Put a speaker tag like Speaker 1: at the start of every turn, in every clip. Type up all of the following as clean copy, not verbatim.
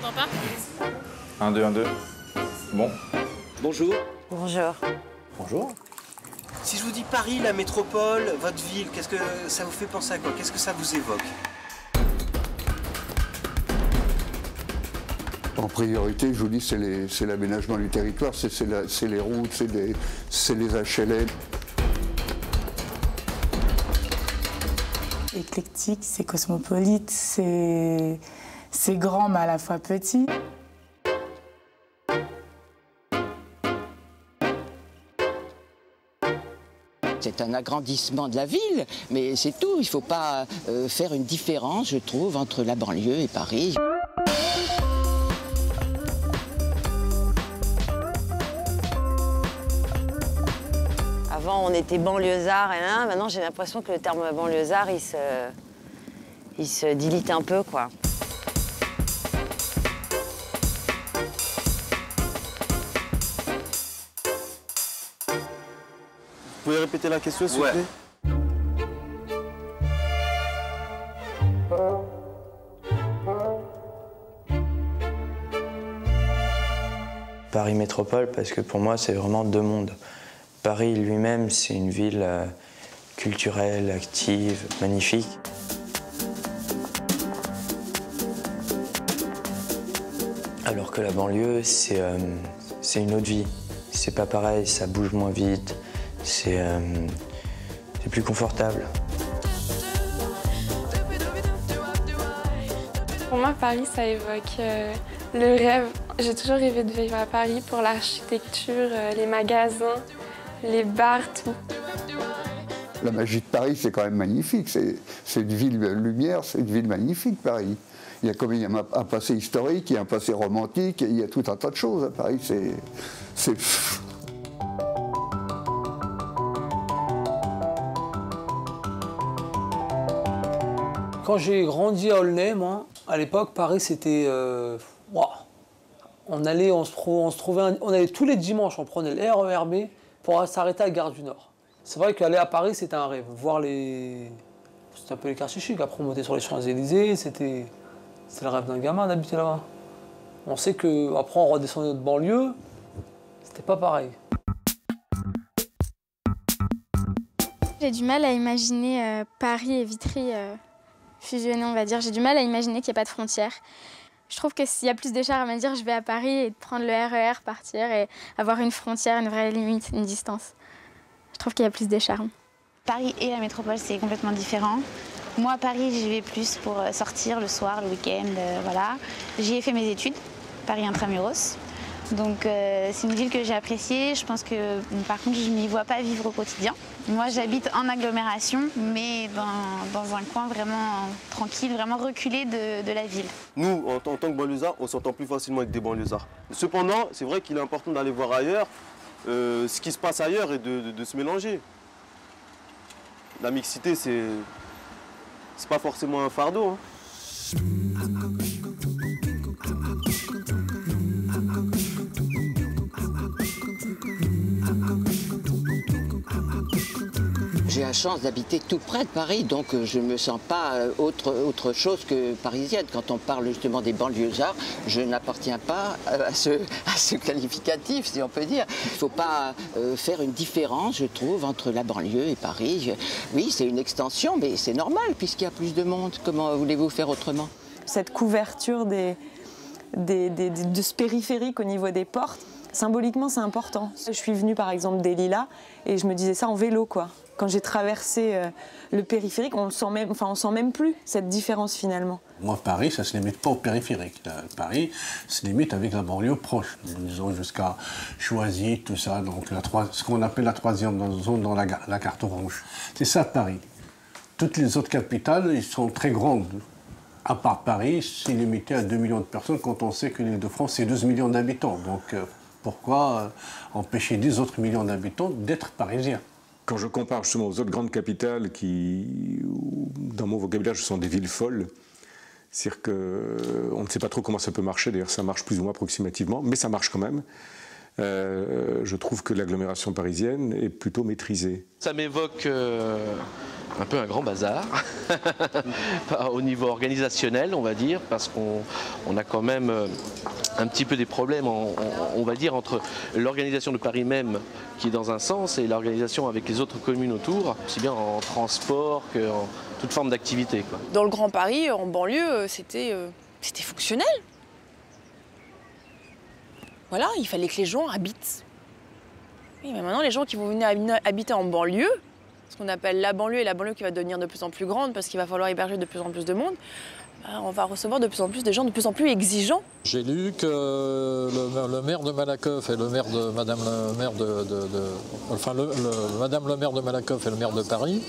Speaker 1: m'entends pas?
Speaker 2: 1, 2, 1, 2. Bon.
Speaker 3: Bonjour.
Speaker 4: Bonjour.
Speaker 3: Bonjour. Si je vous dis Paris, la métropole, votre ville, qu'est-ce que ça vous fait penser à quoi? Qu'est-ce que ça vous évoque?
Speaker 5: En priorité, je vous dis, c'est l'aménagement du territoire, c'est les routes, c'est les HLM.
Speaker 6: Éclectique, c'est cosmopolite, c'est grand mais à la fois petit.
Speaker 7: C'est un agrandissement de la ville, mais c'est tout. Il ne faut pas faire une différence, je trouve, entre la banlieue et Paris.
Speaker 4: Avant, on était banlieusards, et là, maintenant j'ai l'impression que le terme banlieusard, il se dilite un peu, quoi.
Speaker 3: Vous pouvez répéter la question, s'il vous plaît?
Speaker 8: Paris Métropole, parce que pour moi, c'est vraiment deux mondes. Paris lui-même, c'est une ville culturelle, active, magnifique. Alors que la banlieue, c'est une autre vie. C'est pas pareil, ça bouge moins vite, c'est plus confortable.
Speaker 9: Pour moi, Paris, ça évoque le rêve. J'ai toujours rêvé de vivre à Paris pour l'architecture, les magasins, les bars, tout.
Speaker 5: La magie de Paris, c'est quand même magnifique. C'est une ville lumière, c'est une ville magnifique, Paris. Il y a quand même un passé historique, il y a un passé romantique, il y a tout un tas de choses à Paris. C'est...
Speaker 10: Quand j'ai grandi à Aulnay, moi, à l'époque, Paris, c'était... Wow. On allait tous les dimanches, on prenait le RER B pour s'arrêter à la gare du Nord. C'est vrai qu'aller à Paris, c'était un rêve. Voir c'était un peu les quartiers chics. Après, on montait sur les Champs-Élysées, c'était le rêve d'un gamin d'habiter là-bas. On sait qu'après, on redescendait notre banlieue, c'était pas pareil.
Speaker 11: J'ai du mal à imaginer Paris et Vitry fusionnés, on va dire. J'ai du mal à imaginer qu'il n'y a pas de frontières. Je trouve que s'il y a plus de charme à me dire je vais à Paris et de prendre le RER, partir et avoir une frontière, une vraie limite, une distance. Je trouve qu'il y a plus de charme.
Speaker 12: Paris et la métropole, c'est complètement différent. Moi, à Paris, j'y vais plus pour sortir le soir, le week-end, voilà. J'y ai fait mes études, Paris Intramuros. Donc c'est une ville que j'ai appréciée. Je pense que, par contre, je ne m'y vois pas vivre au quotidien. Moi, j'habite en agglomération, mais dans un coin vraiment tranquille, vraiment reculé de la ville.
Speaker 3: Nous, en tant que banlieusards, on s'entend plus facilement avec des banlieusards. Cependant, c'est vrai qu'il est important d'aller voir ailleurs ce qui se passe ailleurs et de se mélanger. La mixité, c'est pas forcément un fardeau. Hein.
Speaker 7: J'ai la chance d'habiter tout près de Paris, donc je ne me sens pas autre chose que parisienne. Quand on parle justement des banlieusards, je n'appartiens pas à ce qualificatif, si on peut dire. Il ne faut pas faire une différence, je trouve, entre la banlieue et Paris. Oui, c'est une extension, mais c'est normal puisqu'il y a plus de monde. Comment voulez-vous faire autrement?
Speaker 13: Cette couverture de ce périphérique au niveau des portes, symboliquement, c'est important. Je suis venue, par exemple, des Lilas et je me disais ça en vélo, quoi. Quand j'ai traversé le périphérique, on sent même plus cette différence, finalement.
Speaker 14: Moi, Paris, ça ne se limite pas au périphérique. Paris se limite avec la banlieue proche, disons jusqu'à Choisy, tout ça, donc ce qu'on appelle la troisième zone dans la carte orange. C'est ça, Paris. Toutes les autres capitales, ils sont très grandes. À part Paris, c'est limité à 2 millions de personnes quand on sait que l'Île-de-France, c'est 12 millions d'habitants. Donc, pourquoi empêcher 10 autres millions d'habitants d'être parisiens?
Speaker 2: Quand je compare justement aux autres grandes capitales qui, dans mon vocabulaire, ce sont des villes folles, c'est-à-dire qu'on ne sait pas trop comment ça peut marcher, d'ailleurs ça marche plus ou moins approximativement, mais ça marche quand même. je trouve que l'agglomération parisienne est plutôt maîtrisée.
Speaker 1: Ça m'évoque un peu un grand bazar au niveau organisationnel, on va dire, parce qu'on a quand même un petit peu des problèmes, on va dire, entre l'organisation de Paris même, qui est dans un sens, et l'organisation avec les autres communes autour, aussi bien en transport qu'en toute forme d'activité.
Speaker 15: Dans le Grand Paris, en banlieue, c'était fonctionnel. Voilà, il fallait que les gens habitent. Oui, mais maintenant, les gens qui vont venir habiter en banlieue, ce qu'on appelle la banlieue, et la banlieue qui va devenir de plus en plus grande parce qu'il va falloir héberger de plus en plus de monde, on va recevoir de plus en plus des gens de plus en plus exigeants.
Speaker 16: J'ai lu que le maire de Malakoff et le maire de Madame le maire Madame le maire de Malakoff et le maire de Paris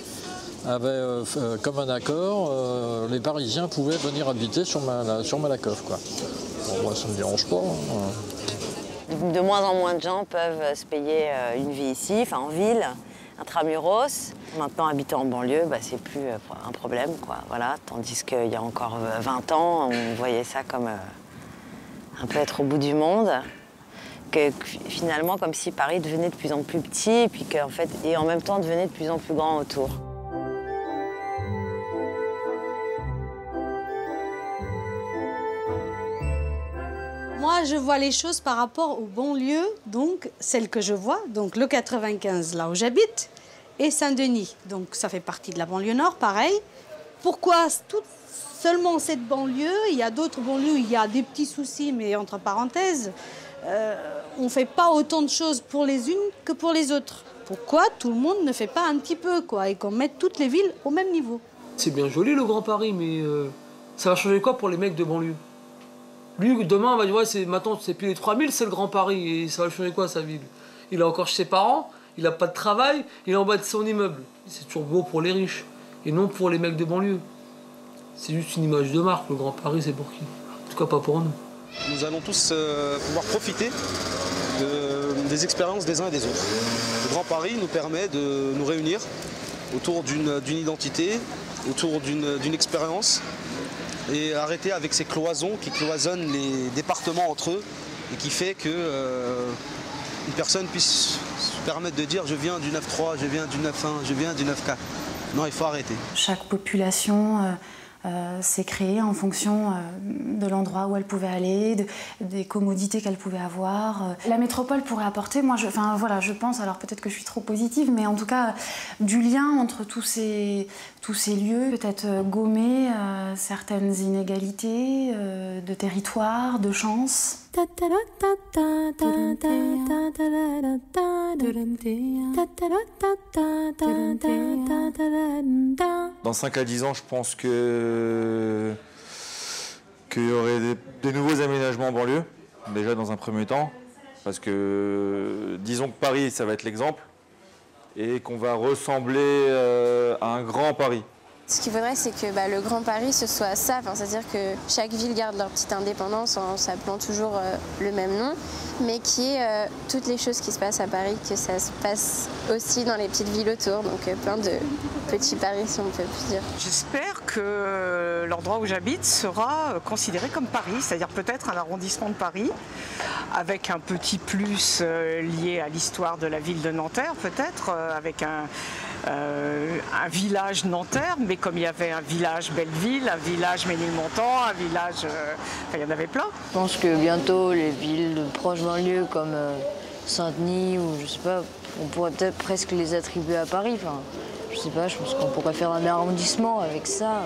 Speaker 16: avaient comme un accord, les Parisiens pouvaient venir habiter sur Malakoff, quoi. Bon, moi, ça ne me dérange pas.
Speaker 4: De moins en moins de gens peuvent se payer une vie ici, enfin en ville, intramuros. Maintenant, habiter en banlieue, c'est plus un problème, quoi. Voilà. Tandis qu'il y a encore 20 ans, on voyait ça comme un peu être au bout du monde. Que finalement, comme si Paris devenait de plus en plus petit, puis et en même temps devenait de plus en plus grand autour.
Speaker 17: Moi, je vois les choses par rapport aux banlieues, donc celles que je vois, donc le 95, là où j'habite, et Saint-Denis. Donc ça fait partie de la banlieue nord, pareil. Pourquoi seulement cette banlieue? Il y a d'autres banlieues où il y a des petits soucis, mais entre parenthèses, on ne fait pas autant de choses pour les unes que pour les autres. Pourquoi tout le monde ne fait pas un petit peu, quoi, et qu'on mette toutes les villes au même niveau?
Speaker 10: C'est bien joli le Grand Paris, mais ça va changer quoi pour les mecs de banlieue? Lui, demain, on va dire, ouais, maintenant, c'est plus les 3000, c'est le Grand Paris. Et ça va changer quoi, sa ville? Il est encore chez ses parents, il n'a pas de travail, il est en bas de son immeuble. C'est toujours beau pour les riches, et non pour les mecs de banlieue. C'est juste une image de marque, le Grand Paris, c'est pour qui? En tout cas, pas pour nous.
Speaker 18: Nous allons tous pouvoir profiter des expériences des uns et des autres. Le Grand Paris nous permet de nous réunir autour d'une identité, autour d'une expérience, et arrêter avec ces cloisons qui cloisonnent les départements entre eux et qui fait que une personne puisse se permettre de dire je viens du 9-3, je viens du 9-1, je viens du 9-4. Non, il faut arrêter.
Speaker 19: Chaque population s'est créée en fonction de l'endroit où elle pouvait aller, des commodités qu'elle pouvait avoir. La métropole pourrait apporter, je pense, alors peut-être que je suis trop positive, mais en tout cas du lien entre tous ces lieux, peut-être gommer certaines inégalités de territoire, de chance.
Speaker 20: Dans 5 à 10 ans, je pense qu'il y aurait des nouveaux aménagements en banlieue, déjà dans un premier temps, parce que disons que Paris, ça va être l'exemple, et qu'on va ressembler à un grand Paris.
Speaker 21: Ce qu'il faudrait, c'est que le Grand Paris, ce soit ça, c'est-à-dire que chaque ville garde leur petite indépendance en s'appelant toujours le même nom, mais qu'il y ait toutes les choses qui se passent à Paris, que ça se passe aussi dans les petites villes autour, donc plein de petits Paris, si on peut plus dire.
Speaker 22: J'espère que l'endroit où j'habite sera considéré comme Paris, c'est-à-dire peut-être un arrondissement de Paris, avec un petit plus lié à l'histoire de la ville de Nanterre, peut-être, avec un village Nanterre, mais comme il y avait un village Belleville, un village Ménilmontant, un village... il y en avait plein.
Speaker 23: Je pense que bientôt, les villes de proches banlieues comme Saint-Denis ou je sais pas, on pourrait peut-être presque les attribuer à Paris. Je sais pas, je pense qu'on pourrait faire un arrondissement avec ça.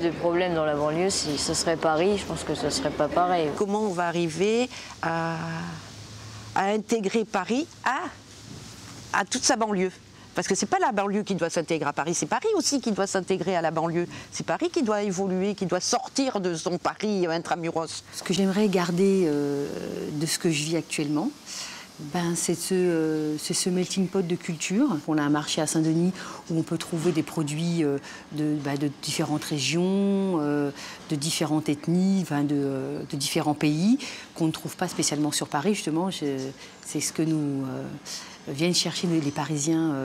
Speaker 23: Le problème dans la banlieue, si ce serait Paris, je pense que ce serait pas pareil.
Speaker 24: Comment on va arriver à intégrer Paris à toute sa banlieue? Parce que c'est pas la banlieue qui doit s'intégrer à Paris, c'est Paris aussi qui doit s'intégrer à la banlieue. C'est Paris qui doit évoluer, qui doit sortir de son Paris intramuros.
Speaker 25: Ce que j'aimerais garder de ce que je vis actuellement, c'est ce melting pot de culture. On a un marché à Saint-Denis où on peut trouver des produits de différentes régions, de différentes ethnies, de différents pays, qu'on ne trouve pas spécialement sur Paris, justement. C'est ce que nous viennent chercher les Parisiens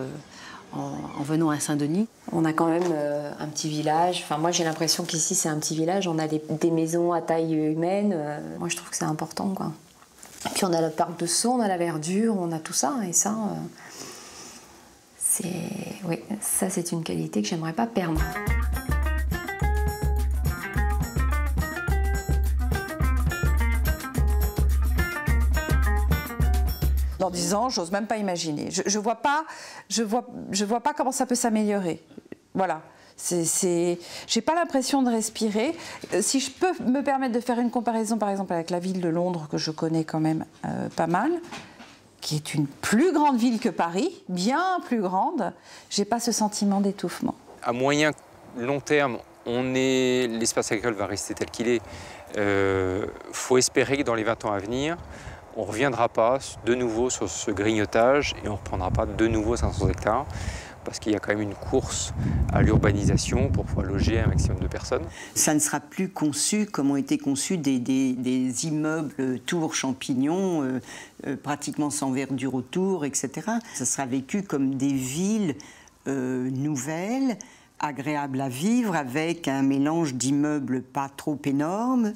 Speaker 25: en venant à Saint-Denis.
Speaker 26: On a quand même un petit village. Moi, j'ai l'impression qu'ici, c'est un petit village. On a des maisons à taille humaine. Moi, je trouve que c'est important, quoi. Et puis on a le parc de Sceaux, on a la verdure, on a tout ça, et ça, oui, ça c'est une qualité que j'aimerais pas perdre.
Speaker 5: Dans 10 ans, j'ose même pas imaginer. Je vois pas comment ça peut s'améliorer. Voilà. J'ai pas l'impression de respirer. Si je peux me permettre de faire une comparaison, par exemple, avec la ville de Londres, que je connais quand même pas mal, qui est une plus grande ville que Paris, bien plus grande, j'ai pas ce sentiment d'étouffement.
Speaker 6: À moyen, long terme, l'espace agricole va rester tel qu'il est. Faut espérer que dans les 20 ans à venir, on ne reviendra pas de nouveau sur ce grignotage et on ne reprendra pas de nouveau 500 hectares parce qu'il y a quand même une course à l'urbanisation pour pouvoir loger un maximum de personnes.
Speaker 8: Ça ne sera plus conçu comme ont été conçus des immeubles tours champignons, pratiquement sans verdure autour, etc. Ça sera vécu comme des villes nouvelles, agréable à vivre, avec un mélange d'immeubles pas trop énormes,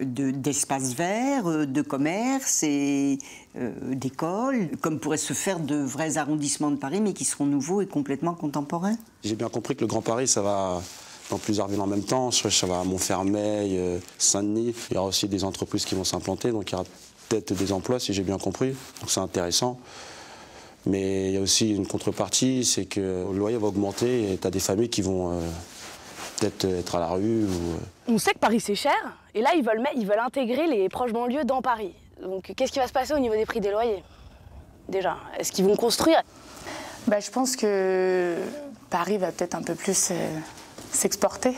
Speaker 8: d'espaces verts, de commerces et d'écoles, comme pourraient se faire de vrais arrondissements de Paris, mais qui seront nouveaux et complètement contemporains.
Speaker 18: J'ai bien compris que le Grand Paris, ça va dans plusieurs villes en même temps. Ça va à Montfermeil, Saint-Denis. Il y aura aussi des entreprises qui vont s'implanter, donc il y aura peut-être des emplois, si j'ai bien compris. Donc c'est intéressant. Mais il y a aussi une contrepartie, c'est que le loyer va augmenter et tu as des familles qui vont peut-être être à la rue.
Speaker 9: On sait que Paris c'est cher, et là ils veulent intégrer les proches banlieues dans Paris. Donc qu'est-ce qui va se passer au niveau des prix des loyers? Déjà, est-ce qu'ils vont construire?
Speaker 11: Je pense que Paris va peut-être un peu plus s'exporter.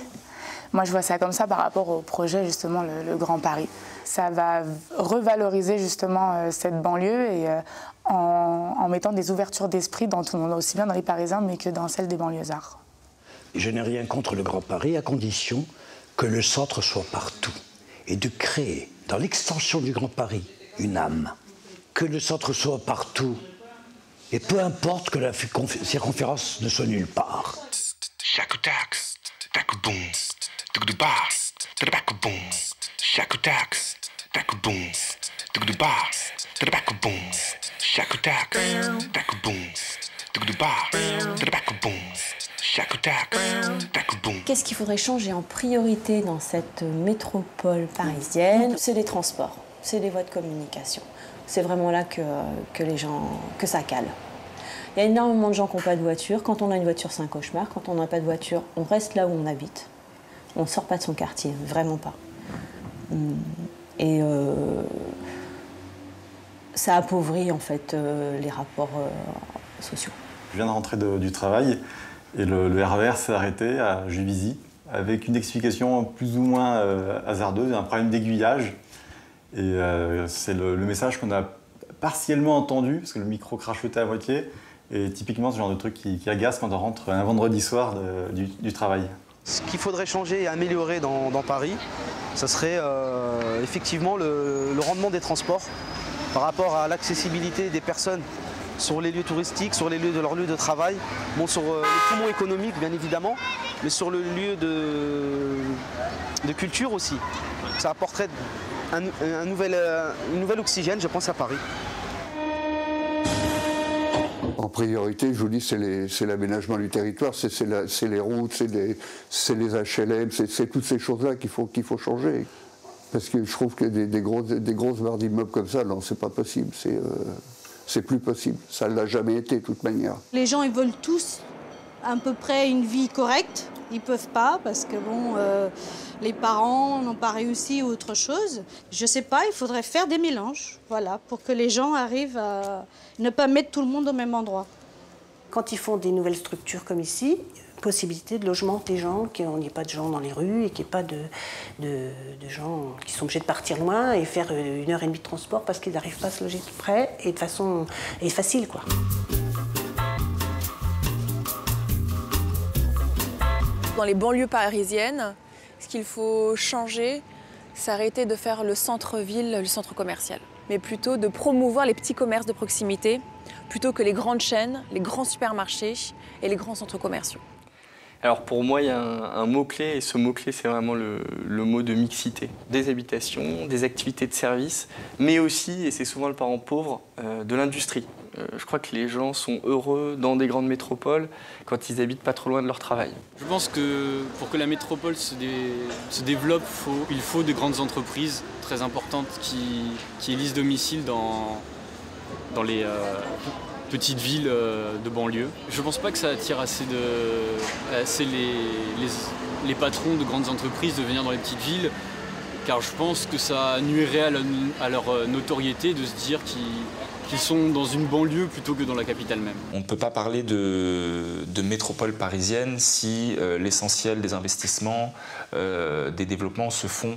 Speaker 11: Moi je vois ça comme ça par rapport au projet justement le Grand Paris. Ça va revaloriser justement cette banlieue et en mettant des ouvertures d'esprit dans tout le monde, aussi bien dans les Parisiens mais que dans celle des banlieusards.
Speaker 12: Je n'ai rien contre le Grand Paris à condition que le centre soit partout et de créer dans l'extension du Grand Paris une âme. Que le centre soit partout et peu importe que la circonférence ne soit nulle part.
Speaker 26: Qu'est-ce qu'il faudrait changer en priorité dans cette métropole parisienne? C'est les transports, c'est les voies de communication. C'est vraiment là que ça cale. Il y a énormément de gens qui n'ont pas de voiture. Quand on a une voiture, c'est un cauchemar. Quand on n'a pas de voiture, on reste là où on habite. On ne sort pas de son quartier, vraiment pas. Et ça appauvrit en fait les rapports sociaux.
Speaker 27: Je viens de rentrer du travail et le RER s'est arrêté à Juvisy avec une explication plus ou moins hasardeuse, un problème d'aiguillage. Et c'est le message qu'on a partiellement entendu parce que le micro crachotait à moitié. Et typiquement, ce genre de truc qui agace quand on rentre un vendredi soir du travail.
Speaker 18: Ce qu'il faudrait changer et améliorer dans Paris, ce serait effectivement le rendement des transports par rapport à l'accessibilité des personnes sur les lieux touristiques, sur les lieux de leur lieu de travail, bon, sur le poumon économique bien évidemment, mais sur le lieu de culture aussi. Ça apporterait un nouvel oxygène, je pense, à Paris.
Speaker 28: En priorité, je vous dis, c'est l'aménagement du territoire, c'est les routes, c'est les HLM, c'est toutes ces choses-là qu'il faut changer. Parce que je trouve que des grosses barres d'immeubles comme ça, non, c'est pas possible, c'est plus possible. Ça ne l'a jamais été, de toute manière.
Speaker 17: Les gens, ils veulent tous à peu près une vie correcte. Ils peuvent pas parce que bon, les parents n'ont pas réussi ou autre chose. Je sais pas, il faudrait faire des mélanges, voilà, pour que les gens arrivent à ne pas mettre tout le monde au même endroit.
Speaker 29: Quand ils font des nouvelles structures comme ici, possibilité de logement des gens, qu'il n'y ait pas de gens dans les rues et qu'il n'y ait pas de gens qui sont obligés de partir loin et faire 1h30 de transport parce qu'ils n'arrivent pas à se loger tout près et de façon facile, quoi.
Speaker 15: Dans les banlieues parisiennes, ce qu'il faut changer, c'est arrêter de faire le centre-ville, le centre commercial, mais plutôt de promouvoir les petits commerces de proximité, plutôt que les grandes chaînes, les grands supermarchés et les grands centres commerciaux.
Speaker 1: Alors pour moi, il y a un mot-clé, et ce mot-clé, c'est vraiment le mot de mixité. Des habitations, des activités de service, mais aussi, et c'est souvent le parent pauvre, de l'industrie. Je crois que les gens sont heureux dans des grandes métropoles quand ils habitent pas trop loin de leur travail.
Speaker 2: Je pense que pour que la métropole se développe, il faut de grandes entreprises très importantes qui élisent domicile dans les petites villes de banlieue. Je ne pense pas que ça attire assez les patrons de grandes entreprises de venir dans les petites villes, car je pense que ça nuirait à leur notoriété de se dire qu'ils sont dans une banlieue plutôt que dans la capitale même.
Speaker 3: On ne peut pas parler de métropole parisienne si l'essentiel des investissements, des développements se font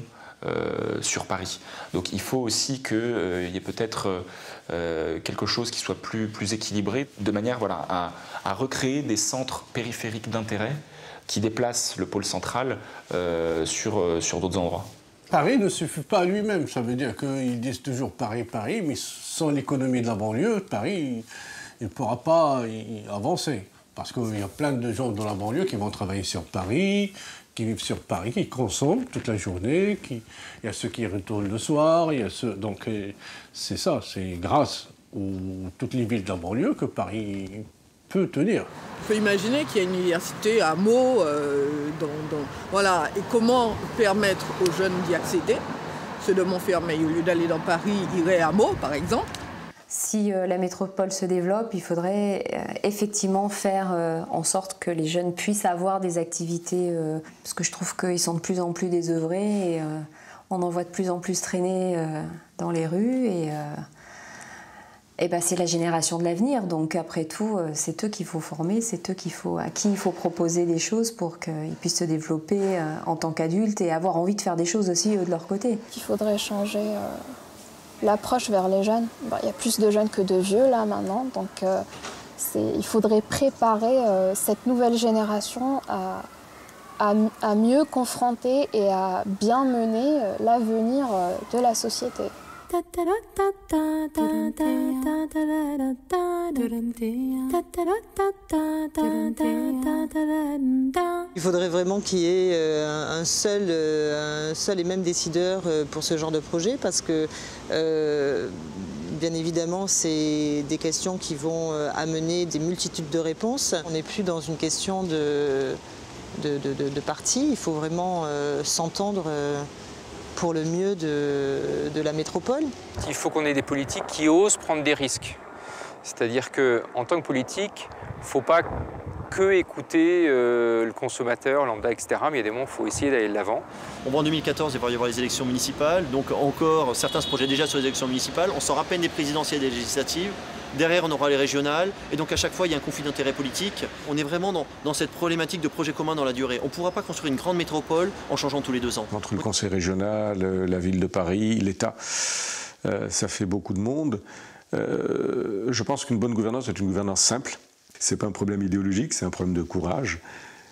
Speaker 3: sur Paris. Donc il faut aussi qu'il y ait peut-être quelque chose qui soit plus équilibré, de manière à recréer des centres périphériques d'intérêt qui déplacent le pôle central sur d'autres endroits.
Speaker 4: Paris ne suffit pas à lui-même, ça veut dire qu'ils disent toujours Paris, Paris, mais sans l'économie de la banlieue, Paris ne pourra pas y avancer. Parce qu'il y a plein de gens dans la banlieue qui vont travailler sur Paris, qui vivent sur Paris, qui consomment toute la journée, il y a ceux qui retournent le soir, donc c'est ça, c'est grâce à toutes les villes de la banlieue que Paris peut tenir.
Speaker 7: On peut imaginer qu'il y a une université à Meaux, voilà, et comment permettre aux jeunes d'y accéder. Ceux de Montfermeil, au lieu d'aller dans Paris, iraient à Meaux, par exemple.
Speaker 26: Si la métropole se développe, il faudrait effectivement faire en sorte que les jeunes puissent avoir des activités, parce que je trouve qu'ils sont de plus en plus désœuvrés et on en voit de plus en plus traîner dans les rues et ben, c'est la génération de l'avenir. Donc après tout, c'est eux qu'il faut former, c'est eux à qui il faut proposer des choses pour qu'ils puissent se développer en tant qu'adultes et avoir envie de faire des choses aussi eux de leur côté.
Speaker 10: Il faudrait changer l'approche vers les jeunes. Il y a plus de jeunes que de vieux là maintenant, donc il faudrait préparer cette nouvelle génération à mieux confronter et à bien mener l'avenir de la société.
Speaker 13: Il faudrait vraiment qu'il y ait un seul et même décideur pour ce genre de projet parce que bien évidemment c'est des questions qui vont amener des multitudes de réponses. On n'est plus dans une question de parti, il faut vraiment s'entendre pour le mieux de la métropole.
Speaker 6: Il faut qu'on ait des politiques qui osent prendre des risques. C'est-à-dire qu'en tant que politique, il ne faut pas que écouter le consommateur, lambda, etc. Mais il y a des moments où il faut essayer d'aller de l'avant.
Speaker 14: On voit en 2014, il va y avoir les élections municipales. Donc encore, certains se projettent déjà sur les élections municipales. On sort à peine des présidentielles et des législatives. Derrière, on aura les régionales. Et donc à chaque fois, il y a un conflit d'intérêts politiques. On est vraiment dans cette problématique de projet commun dans la durée. On ne pourra pas construire une grande métropole en changeant tous les 2 ans.
Speaker 16: Entre le conseil régional, la ville de Paris, l'État, ça fait beaucoup de monde. Je pense qu'une bonne gouvernance est une gouvernance simple. Ce n'est pas un problème idéologique, c'est un problème de courage.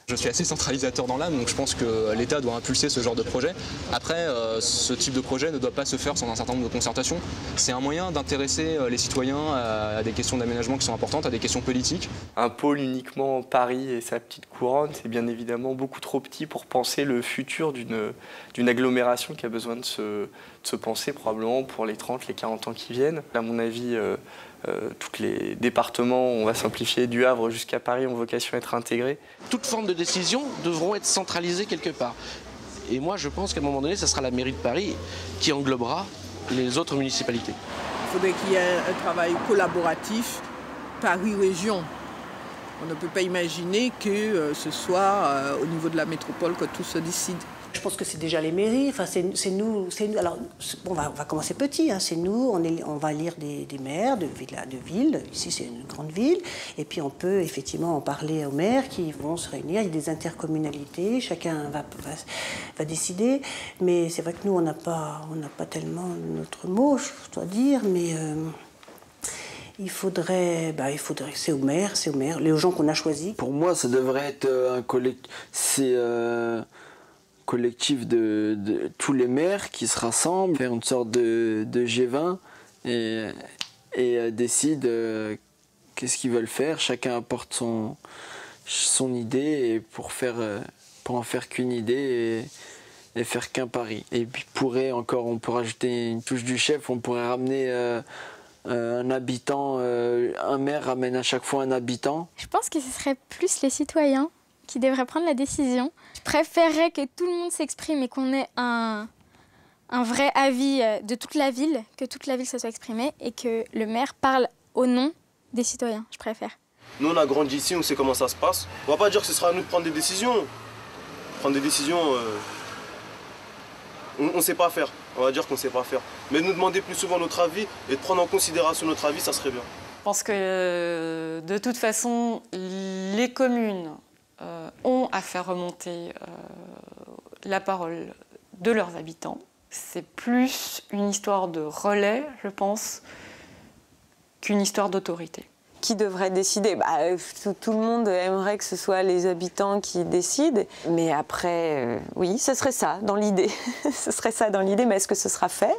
Speaker 30: Je suis assez centralisateur dans l'âme, donc je pense que l'État doit impulser ce genre de projet. Après, ce type de projet ne doit pas se faire sans un certain nombre de concertations. C'est un moyen d'intéresser les citoyens à des questions d'aménagement qui sont importantes, à des questions politiques.
Speaker 1: Un pôle uniquement Paris et sa petite couronne, c'est bien évidemment beaucoup trop petit pour penser le futur d'une agglomération qui a besoin de se penser probablement pour les 30, les 40 ans qui viennent. À mon avis, tous les départements, on va simplifier, du Havre jusqu'à Paris, ont vocation à être intégrés.
Speaker 31: Toute forme de décision devront être centralisées quelque part. Et moi, je pense qu'à un moment donné, ce sera la mairie de Paris qui englobera les autres municipalités.
Speaker 7: Il faudrait qu'il y ait un travail collaboratif Paris-Région. On ne peut pas imaginer que ce soit au niveau de la métropole que tout se décide.
Speaker 29: Je pense que c'est déjà les mairies, enfin, c'est nous. Alors, on va commencer petit, hein, c'est nous, on va lire des maires de villes, ici c'est une grande ville, et puis on peut effectivement en parler aux maires qui vont se réunir, il y a des intercommunalités, chacun va décider, mais c'est vrai que nous on n'a pas tellement notre mot, je dois dire, mais il faudrait, c'est aux maires, les gens qu'on a choisis.
Speaker 32: Pour moi, ça devrait être un collectif de tous les maires qui se rassemblent, faire une sorte de G20 et décident qu'est-ce qu'ils veulent faire. Chacun apporte son idée et pour en faire qu'une idée et faire qu'un pari. Et puis on peut rajouter une touche du chef, on pourrait ramener un habitant, un maire ramène à chaque fois un habitant.
Speaker 5: Je pense que ce serait plus les citoyens qui devraient prendre la décision. Je préférerais que tout le monde s'exprime et qu'on ait un vrai avis de toute la ville, que toute la ville se soit exprimée et que le maire parle au nom des citoyens, je préfère.
Speaker 18: Nous, on a grandi ici, on sait comment ça se passe. On va pas dire que ce sera à nous de prendre des décisions. Prendre des décisions, on sait pas faire. On va dire qu'on sait pas faire. Mais nous demander plus souvent notre avis et de prendre en considération notre avis, ça serait bien.
Speaker 8: Je pense que de toute façon, les communes ont à faire remonter la parole de leurs habitants. C'est plus une histoire de relais, je pense, qu'une histoire d'autorité.
Speaker 9: Qui devrait décider? Tout le monde aimerait que ce soit les habitants qui décident. Mais après, oui, ce serait ça dans l'idée. Ce serait ça dans l'idée, mais est-ce que ce sera fait?